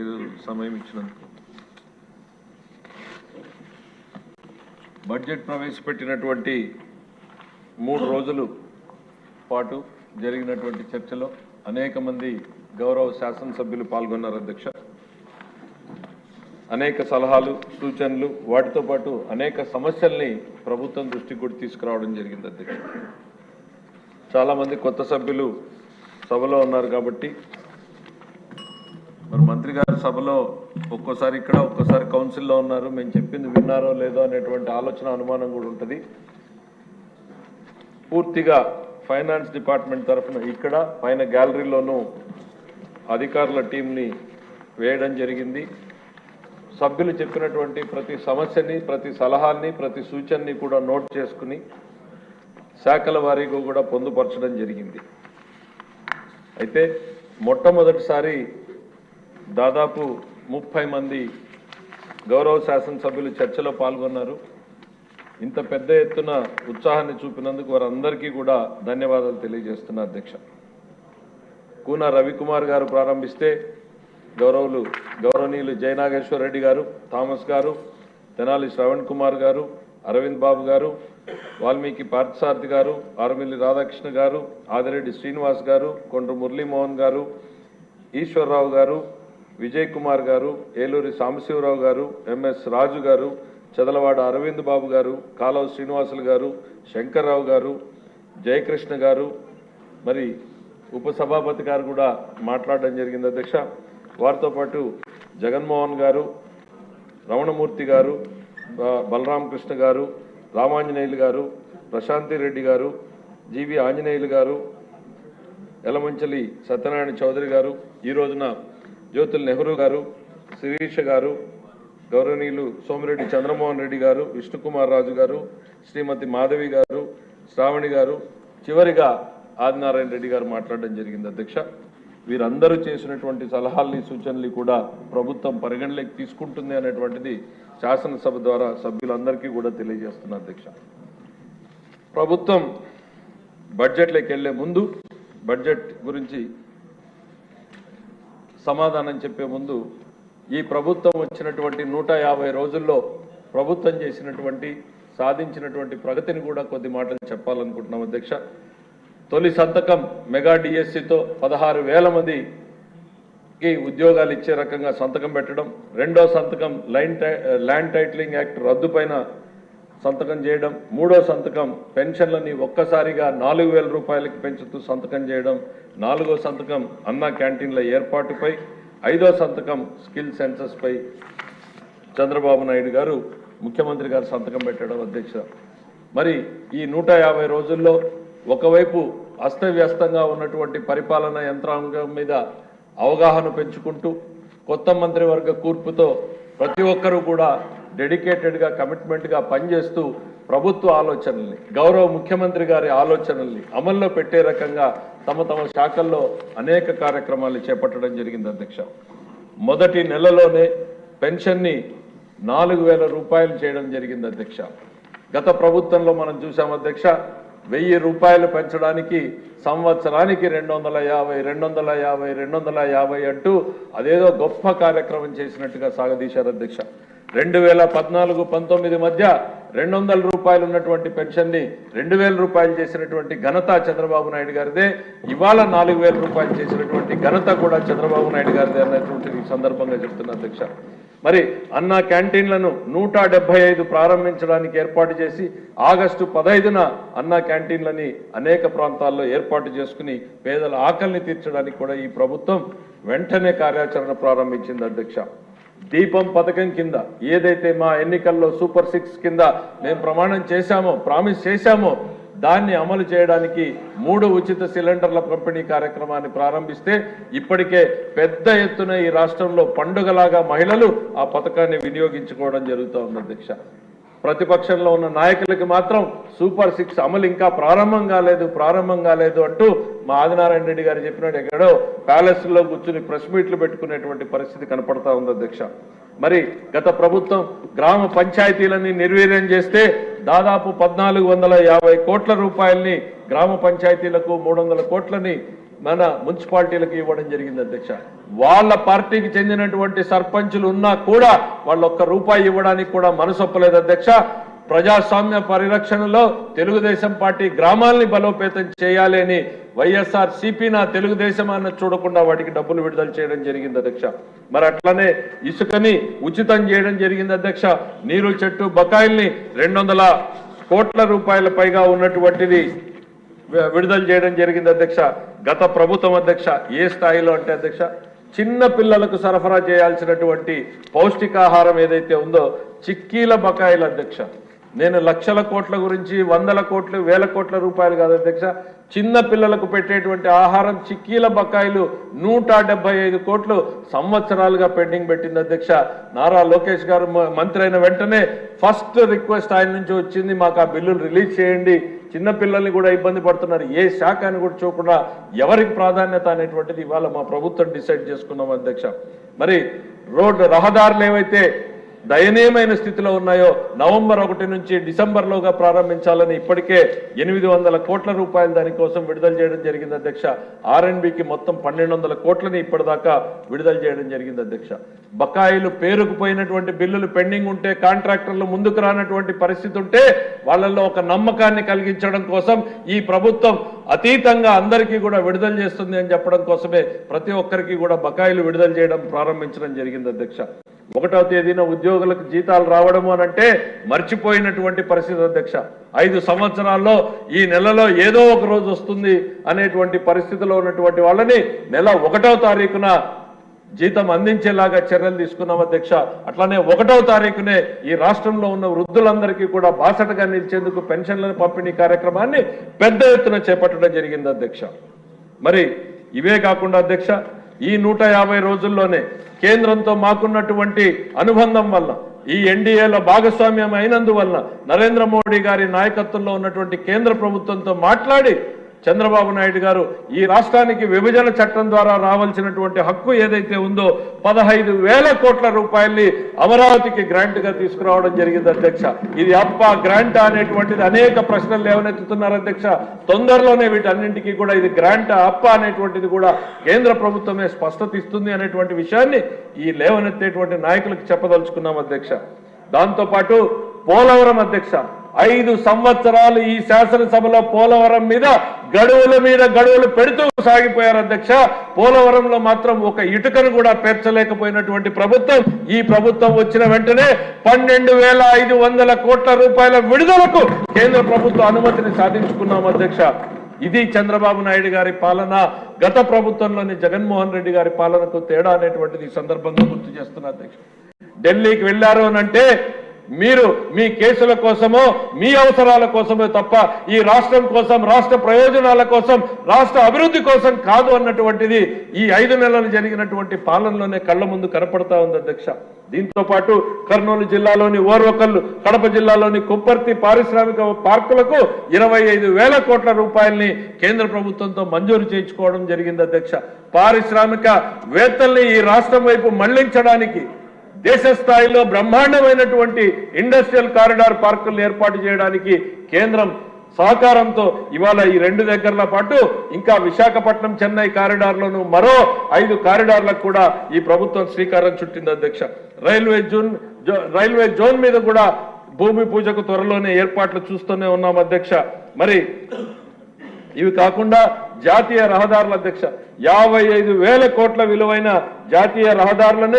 మీరు సమయం ఇచ్చినందుకు. బడ్జెట్ ప్రవేశపెట్టినటువంటి 3 రోజుల పాటు జరిగినటువంటి చర్చలో అనేక మంది గౌరవ శాసనసభ్యులు పాల్గొన్నారు అధ్యక్ష. అనేక సలహాలు సూచనలు వాటితో పాటు అనేక సమస్యల్ని ప్రభుత్వం దృష్టికి కూడా తీసుకురావడం జరిగింది అధ్యక్ష. చాలామంది కొత్త సభ్యులు సభలో ఉన్నారు కాబట్టి మరి మంత్రి గారు సభలో ఒక్కోసారి ఇక్కడ ఒక్కోసారి కౌన్సిల్లో ఉన్నారు, మేము చెప్పింది విన్నారో లేదో అనేటువంటి ఆలోచన అనుమానం కూడా ఉంటుంది. పూర్తిగా ఫైనాన్స్ డిపార్ట్మెంట్ తరఫున ఇక్కడ పైన గ్యాలరీలోనూ అధికారుల టీంని వేయడం జరిగింది. సభ్యులు చెప్పినటువంటి ప్రతి సమస్యని, ప్రతి సలహాన్ని, ప్రతి సూచనని కూడా నోట్ చేసుకుని శాఖల వారీగా కూడా పొందుపరచడం జరిగింది. అయితే మొట్టమొదటిసారి దాదాపు 30 మంది గౌరవ శాసనసభ్యులు చర్చలో పాల్గొన్నారు. ఇంత పెద్ద ఎత్తున ఉత్సాహాన్ని చూపినందుకు వారందరికీ కూడా ధన్యవాదాలు తెలియజేస్తున్నా అధ్యక్ష. కూన రవికుమార్ గారు ప్రారంభిస్తే గౌరవనీయులు జయనాగేశ్వర రెడ్డి గారు, థామస్ గారు, తెనాలి శ్రవణ్ కుమార్ గారు, అరవింద్ బాబు గారు, వాల్మీకి పార్థసారథి గారు, ఆరుమిల్లి రాధాకృష్ణ గారు, ఆదిరెడ్డి శ్రీనివాస్ గారు, కొండ్రు మురళీమోహన్ గారు, ఈశ్వరరావు గారు, విజయ్ కుమార్ గారు, ఏలూరి సాంబశివరావు గారు, ఎంఎస్ రాజు గారు, చదలవాడ అరవింద్ బాబు గారు, కాలవ శ్రీనివాసులు గారు, శంకర్రావు గారు, జయకృష్ణ గారు, మరి ఉపసభాపతి గారు కూడా మాట్లాడడం జరిగింది అధ్యక్ష. వారితో పాటు జగన్మోహన్ గారు, రమణమూర్తి గారు, బలరామకృష్ణ గారు, రామాంజనేయులు గారు, ప్రశాంతి రెడ్డి గారు, జీవి ఆంజనేయులు గారు, యలమంచలి సత్యనారాయణ చౌదరి గారు, ఈ రోజున జ్యోతుల్ నెహ్రూ గారు, శిరీష గారు, గౌరవనీయులు సోమిరెడ్డి చంద్రమోహన్ రెడ్డి గారు, విష్ణుకుమార్ రాజు గారు, శ్రీమతి మాధవి గారు, శ్రావణి గారు, చివరిగా ఆదినారాయణ రెడ్డి గారు మాట్లాడడం జరిగింది అధ్యక్ష. వీరందరూ చేసినటువంటి సలహాల్ని సూచనలు కూడా ప్రభుత్వం పరిగణలోకి తీసుకుంటుంది అనేటువంటిది శాసనసభ ద్వారా సభ్యులందరికీ కూడా తెలియజేస్తున్నా అధ్యక్ష. ప్రభుత్వం బడ్జెట్లోకి వెళ్లే ముందు బడ్జెట్ గురించి సమాధానం చెప్పే ముందు ఈ ప్రభుత్వం వచ్చినటువంటి 150 రోజుల్లో ప్రభుత్వం చేసినటువంటి సాధించినటువంటి ప్రగతిని కూడా కొద్ది మాటలు చెప్పాలనుకుంటున్నాం అధ్యక్ష. తొలి సంతకం మెగా డిఎస్సితో 16,000 మందికి ఉద్యోగాలు ఇచ్చే రకంగా సంతకం పెట్టడం, రెండో సంతకం ల్యాండ్ టైటిలింగ్ యాక్ట్ రద్దు పైన సంతకం చేయడం, మూడో సంతకం పెన్షన్లని ఒక్కసారిగా 4,000 రూపాయలకి పెంచుతూ సంతకం చేయడం, నాలుగో సంతకం అన్నా క్యాంటీన్ల ఏర్పాటుపై, ఐదో సంతకం స్కిల్ సెన్సస్ పై చంద్రబాబు నాయుడు గారు ముఖ్యమంత్రి గారు సంతకం పెట్టడం అధ్యక్ష. మరి ఈ 150 రోజుల్లో ఒకవైపు అస్తవ్యస్తంగా ఉన్నటువంటి పరిపాలన యంత్రాంగం మీద అవగాహన పెంచుకుంటూ కొత్త మంత్రివర్గ కూర్పుతో ప్రతి ఒక్కరూ కూడా డెడికేటెడ్గా కమిట్మెంట్గా పనిచేస్తూ ప్రభుత్వ ఆలోచనల్ని, గౌరవ ముఖ్యమంత్రి గారి ఆలోచనల్ని అమల్లో పెట్టే రకంగా తమ శాఖల్లో అనేక కార్యక్రమాలు చేపట్టడం జరిగింది అధ్యక్ష. మొదటి నెలలోనే పెన్షన్ని 4,000 రూపాయలు చేయడం జరిగింది అధ్యక్ష. గత ప్రభుత్వంలో మనం చూసాం అధ్యక్ష, 1,000 రూపాయలు పెంచడానికి సంవత్సరానికి 250 అంటూ అదేదో గొప్ప కార్యక్రమం చేసినట్టుగా సాగదీశారు అధ్యక్ష. 2014-19 మధ్య 200 రూపాయలు ఉన్నటువంటి పెన్షన్ని 2,000 రూపాయలు చేసినటువంటి ఘనత చంద్రబాబు నాయుడు గారిదే. ఇవాళ 4,000 రూపాయలు చేసినటువంటి ఘనత కూడా చంద్రబాబు నాయుడు గారిదే అన్నటువంటి ఈ సందర్భంగా చెప్తున్నా అధ్యక్ష. మరి అన్నా క్యాంటీన్లను 175 ప్రారంభించడానికి ఏర్పాటు చేసి ఆగస్టు 15న అన్నా క్యాంటీన్లని అనేక ప్రాంతాల్లో ఏర్పాటు చేసుకుని పేదల ఆకలిని తీర్చడానికి కూడా ఈ ప్రభుత్వం వెంటనే కార్యాచరణ ప్రారంభించింది అధ్యక్ష. దీపం పథకం కింద ఏదైతే మా ఎన్నికల్లో సూపర్ 6 కింద మేము ప్రామిస్ చేశామో దాన్ని అమలు చేయడానికి 3 ఉచిత సిలిండర్ల పంపిణీ కార్యక్రమాన్ని ప్రారంభిస్తే ఇప్పటికే పెద్ద ఎత్తున ఈ రాష్ట్రంలో పండుగలాగా మహిళలు ఆ పథకాన్ని వినియోగించుకోవడం జరుగుతూ ఉంది అధ్యక్ష. ప్రతిపక్షంలో ఉన్న నాయకులకి మాత్రం సూపర్ 6 అమలు ఇంకా ప్రారంభం కాలేదు అంటూ మా ఆదినారాయణ రెడ్డి గారు చెప్పినట్టు ఎక్కడో ప్యాలెస్లో కూర్చుని ప్రెస్ మీట్లు పెట్టుకునేటువంటి పరిస్థితి కనపడతా ఉంది అధ్యక్ష. మరి గత ప్రభుత్వం గ్రామ పంచాయతీలని నిర్వీర్యం చేస్తే దాదాపు 1,450 కోట్ల రూపాయల్ని గ్రామ పంచాయతీలకు 300 కోట్లని మన మున్సిపాలిటీలకు ఇవ్వడం జరిగింది అధ్యక్ష. వాళ్ళ పార్టీకి చెందినటువంటి సర్పంచులు ఉన్నా కూడా వాళ్ళు ఒక్క రూపాయి ఇవ్వడానికి కూడా మనసొప్పలేదు అధ్యక్ష. ప్రజాస్వామ్య పరిరక్షణలో తెలుగుదేశం పార్టీ గ్రామాల్ని బలోపేతం చేయాలి అని వైఎస్ఆర్ సిపి నా తెలుగుదేశం అన్న చూడకుండా వాటికి డబ్బులు విడుదల చేయడం జరిగింది అధ్యక్ష. మరి అట్లనే ఇసుకని ఉచితం చేయడం జరిగింది అధ్యక్ష. నీరు చెట్టు బకాయిల్ని 200 కోట్ల రూపాయల పైగా ఉన్నటువంటిది విడుదల చేయడం జరిగింది అధ్యక్ష. గత ప్రభుత్వం అధ్యక్ష ఏ స్థాయిలో అంటే అధ్యక్ష, చిన్న పిల్లలకు సరఫరా చేయాల్సినటువంటి పౌష్టికాహారం ఏదైతే ఉందో చిక్కీల బకాయిలు అధ్యక్ష. నేను లక్షల కోట్ల గురించి, 100 కోట్లు, 1000 కోట్ల రూపాయలు కాదు అధ్యక్ష. చిన్న పిల్లలకు పెట్టేటువంటి ఆహారం చిక్కీల బకాయిలు 175 కోట్లు సంవత్సరాలుగా పెండింగ్ పెట్టింది అధ్యక్ష. నారా లోకేష్ గారు మంత్రి అయిన వెంటనే ఫస్ట్ రిక్వెస్ట్ ఆయన నుంచి వచ్చింది, మాకు ఆ బిల్లులు రిలీజ్ చేయండి, చిన్న పిల్లల్ని కూడా ఇబ్బంది పడుతున్నారు, ఏ శాఖ అని కూడా చూడకుండా ఎవరికి ప్రాధాన్యత అనేటువంటిది ఇవాళ మా ప్రభుత్వం డిసైడ్ చేసుకున్నాం అధ్యక్ష. మరి రహదారులు ఏవైతే దయనీయమైన స్థితిలో ఉన్నాయో నవంబర్ 1 నుంచి డిసెంబర్లోగా ప్రారంభించాలని ఇప్పటికే 800 కోట్ల రూపాయలు దానికోసం విడుదల చేయడం జరిగింది అధ్యక్ష. ఆర్ఎండ్బికి మొత్తం 1200 కోట్లని ఇప్పటిదాకా విడుదల చేయడం జరిగింది అధ్యక్ష. బకాయిలు పేరుకుపోయినటువంటి బిల్లులు పెండింగ్ ఉంటే, కాంట్రాక్టర్లు ముందుకు రానటువంటి పరిస్థితి ఉంటే వాళ్ళల్లో ఒక నమ్మకాన్ని కలిగించడం కోసం ఈ ప్రభుత్వం అతీతంగా అందరికీ కూడా విడుదల చేస్తుంది అని చెప్పడం కోసమే ప్రతి ఒక్కరికి కూడా బకాయిలు విడుదల చేయడం ప్రారంభించడం జరిగింది అధ్యక్ష. 1వ తేదీన ఉద్యోగులకు జీతాలు రావడము అనంటే మర్చిపోయినటువంటి పరిస్థితి అధ్యక్ష. 5 సంవత్సరాల్లో ఈ నెలలో ఏదో ఒక రోజు వస్తుంది అనేటువంటి పరిస్థితిలో ఉన్నటువంటి వాళ్ళని నెల 1వ తారీఖున జీతం అందించేలాగా చర్యలు తీసుకున్నాం అధ్యక్ష. అట్లానే 1వ తారీఖునే ఈ రాష్ట్రంలో ఉన్న వృద్ధులందరికీ కూడా బాసటగా నిలిచేందుకు పెన్షన్ల పంపిణీ కార్యక్రమాన్ని పెద్ద ఎత్తున చేపట్టడం జరిగింది అధ్యక్ష. మరి ఇవే కాకుండా అధ్యక్ష, ఈ 150 రోజుల్లోనే కేంద్రంతో మాకున్నటువంటి అనుబంధం వల్ల, ఈ ఎన్డీఏలో భాగస్వామ్యం అయినందువల్ల, నరేంద్ర మోడీ గారి నాయకత్వంలో ఉన్నటువంటి కేంద్ర ప్రభుత్వంతో మాట్లాడి చంద్రబాబు నాయుడు గారు ఈ రాష్ట్రానికి విభజన చట్టం ద్వారా రావాల్సినటువంటి హక్కు ఏదైతే ఉందో 15,000 కోట్ల రూపాయల్ని అమరావతికి గ్రాంట్ గా తీసుకురావడం జరిగింది అధ్యక్ష. ఇది అప్ప గ్రాంట్ అనేటువంటిది అనేక ప్రశ్నలు లేవనెత్తుతున్నారు అధ్యక్ష. తొందరలోనే వీటన్నింటికీ కూడా ఇది గ్రాంట్ అప్ప అనేటువంటిది కూడా కేంద్ర ప్రభుత్వమే స్పష్టత ఇస్తుంది అనేటువంటి విషయాన్ని ఈ లేవనెత్తేటువంటి నాయకులకు చెప్పదలుచుకున్నాం అధ్యక్ష. దాంతో పాటు పోలవరం అధ్యక్ష, 5 సంవత్సరాలు ఈ శాసనసభలో పోలవరం మీద గడువులు పెడుతూ సాగిపోయారు అధ్యక్ష. పోలవరంలో మాత్రం ఒక ఇటుకను కూడా పేర్చలేకపోయినటువంటి ప్రభుత్వం ఈ ప్రభుత్వం వచ్చిన వెంటనే 12,500 కోట్ల రూపాయల విడుదలకు కేంద్ర ప్రభుత్వ అనుమతిని సాధించుకున్నాం అధ్యక్ష. ఇది చంద్రబాబు నాయుడు గారి పాలన, గత ప్రభుత్వంలోని జగన్మోహన్ రెడ్డి గారి పాలనకు తేడా అనేటువంటిది ఈ సందర్భంగా గుర్తు చేస్తున్నా అధ్యక్ష. ఢిల్లీకి వెళ్ళారు అనంటే మీరు మీ కేసుల కోసమో మీ అవసరాల కోసమో తప్ప ఈ రాష్ట్రం కోసం, రాష్ట్ర ప్రయోజనాల కోసం, రాష్ట్ర అభివృద్ధి కోసం కాదు అన్నటువంటిది ఈ 5 నెలలు జరిగినటువంటి పాలనలోనే కళ్ళ ముందు కనపడతా ఉంది అధ్యక్ష. దీంతో పాటు కర్నూలు జిల్లాలోని ఓర్వకల్లు, కడప జిల్లాలోని కుప్పర్తి పారిశ్రామిక పార్కులకు 25,000 కోట్ల రూపాయల్ని కేంద్ర ప్రభుత్వంతో మంజూరు చేయించుకోవడం జరిగింది అధ్యక్ష. పారిశ్రామిక వేత్తల్ని ఈ రాష్ట్రం వైపు మళ్లించడానికి దేశ స్థాయిలో బ్రహ్మాండమైనటువంటి ఇండస్ట్రియల్ కారిడార్ పార్కులు ఏర్పాటు చేయడానికి కేంద్రం సహకారంతో ఇవాళ ఈ 2 దగ్గరల పాటు ఇంకా విశాఖపట్నం చెన్నై కారిడార్లోను మరో 5 కారిడార్లకు కూడా ఈ ప్రభుత్వం శ్రీకారం చుట్టింది అధ్యక్ష. రైల్వే జోన్ మీద కూడా భూమి పూజకు త్వరలోనే ఏర్పాట్లు చూస్తూనే ఉన్నాం అధ్యక్ష. మరి ఇవి కాకుండా జాతీయ రహదారుల అధ్యక్ష, 55,000 కోట్ల విలువైన జాతీయ రహదారులను